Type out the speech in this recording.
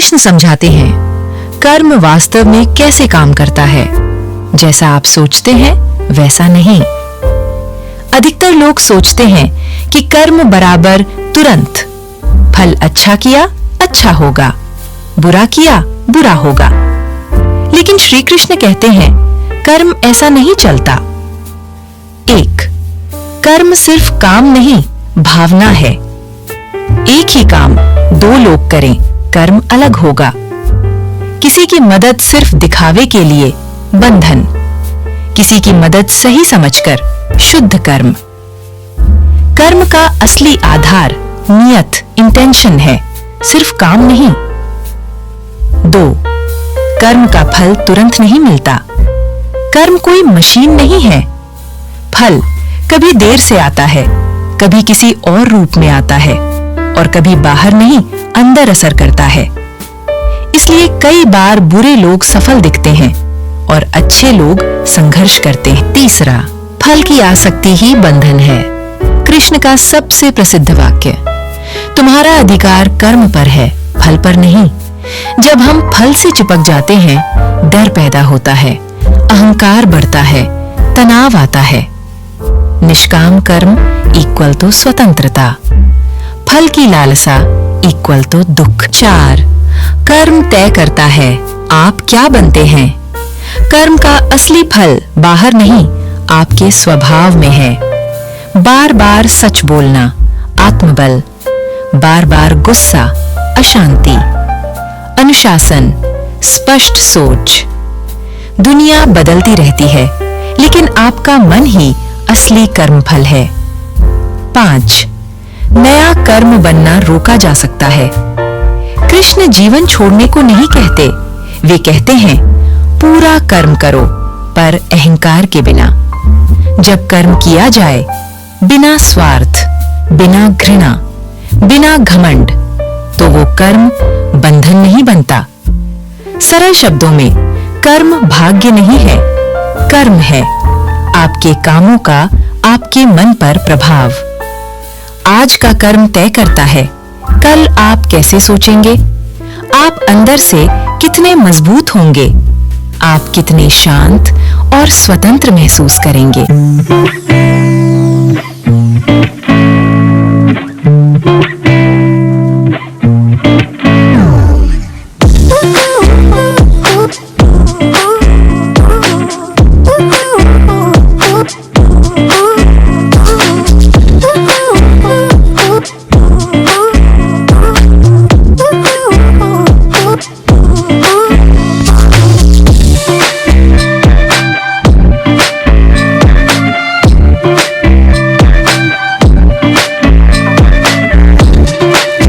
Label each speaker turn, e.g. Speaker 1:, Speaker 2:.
Speaker 1: कृष्ण समझाते हैं कर्म वास्तव में कैसे काम करता है। जैसा आप सोचते हैं वैसा नहीं। अधिकतर लोग सोचते हैं कि कर्म बराबर तुरंत, फल अच्छा किया अच्छा होगा, बुरा किया बुरा होगा। लेकिन श्री कृष्ण कहते हैं कर्म ऐसा नहीं चलता। 1. कर्म सिर्फ काम नहीं, भावना है। एक ही काम 2 लोग करें, कर्म अलग होगा। किसी की मदद सिर्फ दिखावे के लिए, बंधन। किसी की मदद सही समझकर, शुद्ध कर्म। कर्म का असली आधार नियत, इंटेंशन है, सिर्फ काम नहीं। 2. कर्म का फल तुरंत नहीं मिलता। कर्म कोई मशीन नहीं है। फल कभी देर से आता है, कभी किसी और रूप में आता है और कभी बाहर नहीं, अंदर असर करता है। इसलिए कई बार बुरे लोग सफल दिखते हैं और अच्छे लोग संघर्ष करते हैं। 3. फल की आसक्ति ही बंधन है। कृष्ण का सबसे प्रसिद्ध वाक्य, तुम्हारा अधिकार कर्म पर है, फल पर नहीं। जब हम फल से चिपक जाते हैं, डर पैदा होता है, अहंकार बढ़ता है, तनाव आता है। निष्काम कर्म इक्वल तो स्वतंत्रता, फल की लालसा इक्वल तो दुख। 4. कर्म तय करता है आप क्या बनते हैं। कर्म का असली फल बाहर नहीं, आपके स्वभाव में है। बार बार सच बोलना, आत्मबल। बार बार गुस्सा, अशांति। अनुशासन, स्पष्ट सोच। दुनिया बदलती रहती है, लेकिन आपका मन ही असली कर्मफल है। 5. नया कर्म बनना रोका जा सकता है। कृष्ण जीवन छोड़ने को नहीं कहते, वे कहते हैं पूरा कर्म करो, पर अहंकार के बिना। जब कर्म किया जाए बिना स्वार्थ, बिना घृणा, बिना घमंड, तो वो कर्म बंधन नहीं बनता। सरल शब्दों में कर्म भाग्य नहीं है, कर्म है आपके कामों का आपके मन पर प्रभाव। आज का कर्म तय करता है कल आप कैसे सोचेंगे, आप अंदर से कितने मजबूत होंगे, आप कितने शांत और स्वतंत्र महसूस करेंगे।